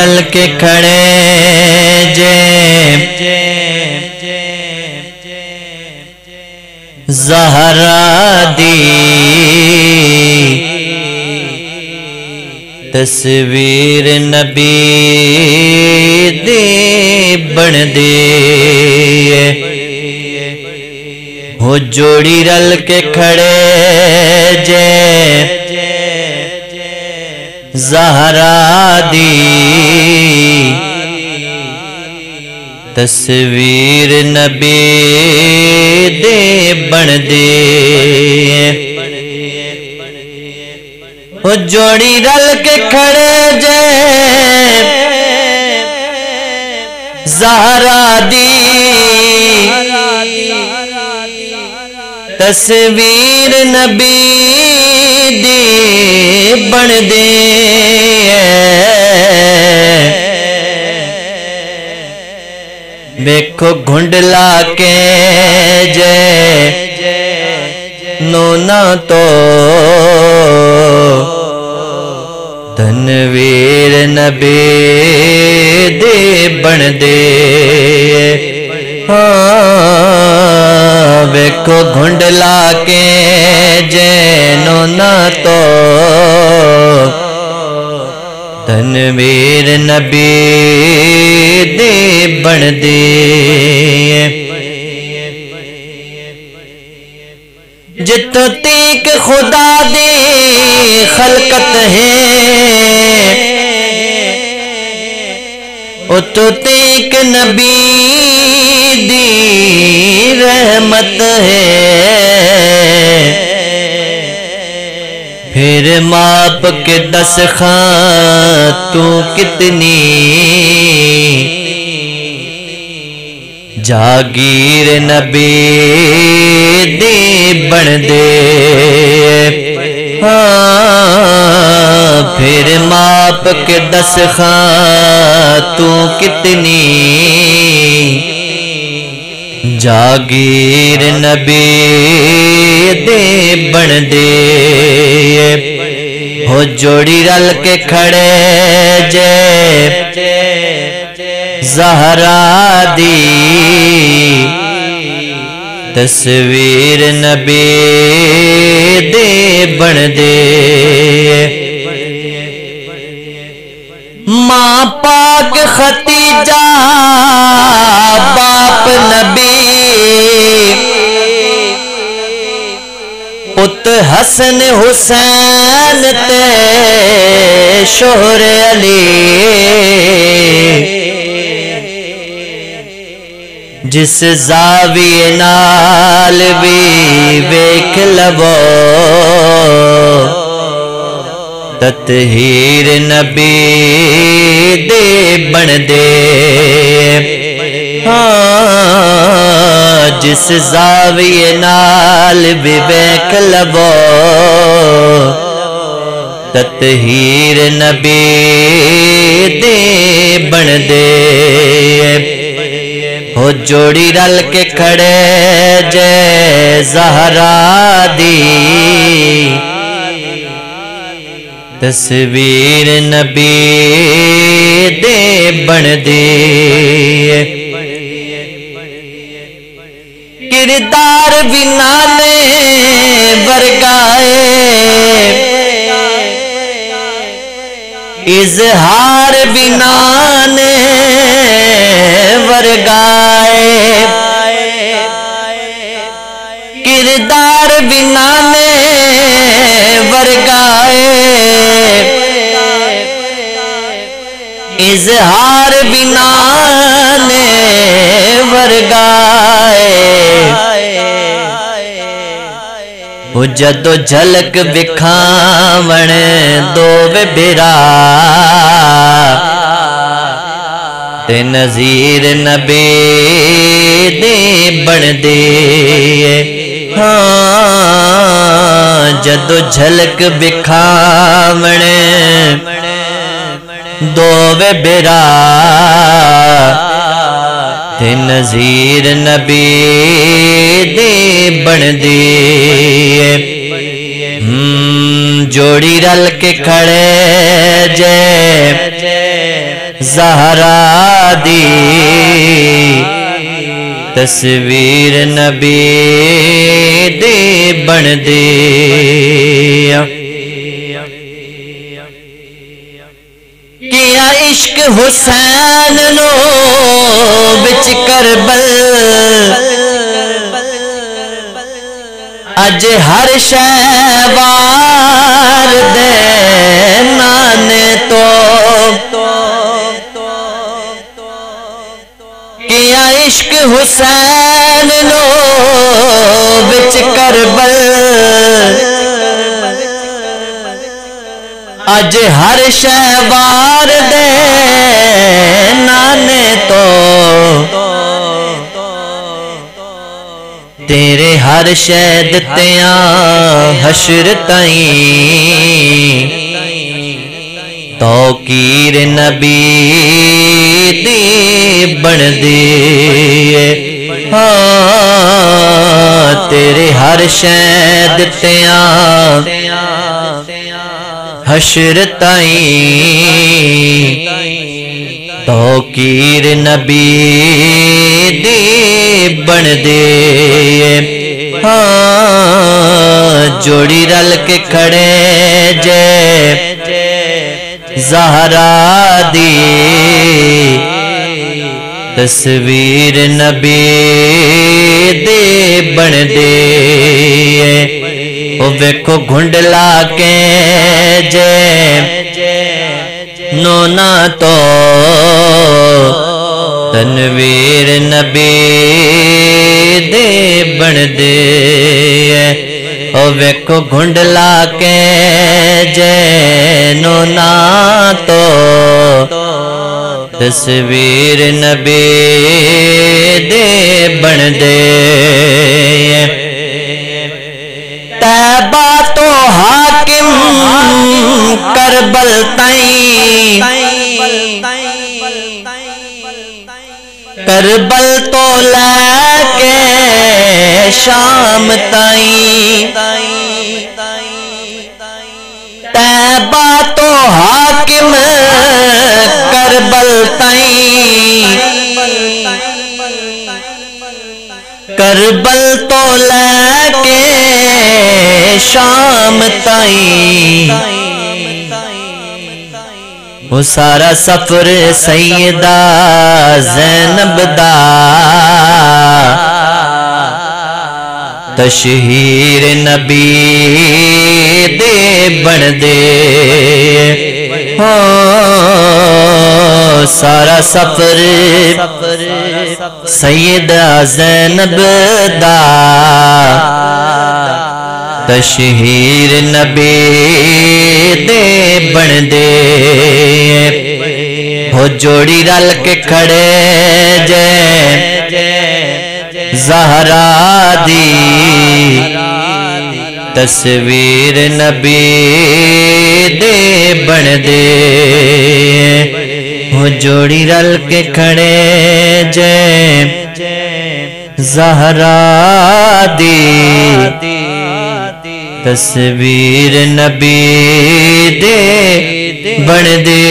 رل کے کھڑے جے زہرا دی تصویر نبی دی بن دے ہو جوڑی رل کے کھڑے جے زہرا دی تصویر نبی دے بن دے وہ جوڑی رل کے کھڑے جے زہرا دی تصویر نبی دی بن دے دیکھو گھنڈلا کے جے نونا تو تنویر نبی دے بن دے دیکھو گھنڈلا کے جے نونا تو تنویر نبی دے بن دے جتو تیک خدا دی خلقت ہے اتو تیک نبی دی رحمت ہے پھر ماپ کے 10 خان تو کتنی جاگیر نبی دی بن دے پھر ماپ کے 10 خان تو کتنی جاگیر نبی دے بن دے ہو جوڑی رل کے کھڑے جے زہرا دی تصویر نبی دے بن دے ماں پاک ختیجہ باپ نبی پت حسن حسین تے شوہر علی جس زاویے نال بھی ویکھ لو تطہیر نبی دے بن دے جس زاویے نال بھی ویکھ لو تطہیر نبی دے بن دے ہو جوڑی رل کے کھڑے جے زہرا دی تصویر نبی دے بن دے کردار بھی نانے ورگائے اظہار بھی نانے ورگائے کردار بھی نانے ورگائے اظہار بھی نانے ورگائے وہ جدو جھلک بکھاون دو برا تے نظیر نبی دے بن دے جدو جھلک بکھاون دو برا تے نظیر نبی دے بن دے جوڑی رل کے کھڑے جے زہرا دی تصویر نبی دی بن دے کیا عشق حسین نو بچ کربل اج ہر شے وار دے نانے تو کیا عشق حسین نو بچ کربل اج ہر شے وار دے نانے تو تیرے ہر شے دتیاں حشر تائیں توقیر نبی دی بن دے ہاں تیرے ہر شے دتیاں حشر تائیں توقیر نبی دی بن دے ہاں جوڑی رل کے کھڑے جے زہرا دی تصویر نبی دی بن دے او ویکھو گھنڈ لا کے جے نونا تو تنویر نبی دے بن دے او ویکھو گھنڈ لا کے جے نونا تو تصویر نبی دے بن دے طیبہ تو حاکم کربل تائیں کربل تو لے کے شام تائیں طیبہ تو حاکم کربل تائیں کربل تو لے کے شام تائیں وہ سارا سفر سیدہ زینب دا تشہیر نبی دے بن دے سارا سفر سیدہ زینب دا تشہیر نبی دے بن دے ہو جوڑی رل کے کھڑے جے زہرا دی تصویر نبی دے بن دے ہو جوڑی رل کے کھڑے جے زہرا دی تصویر نبی دے بن دے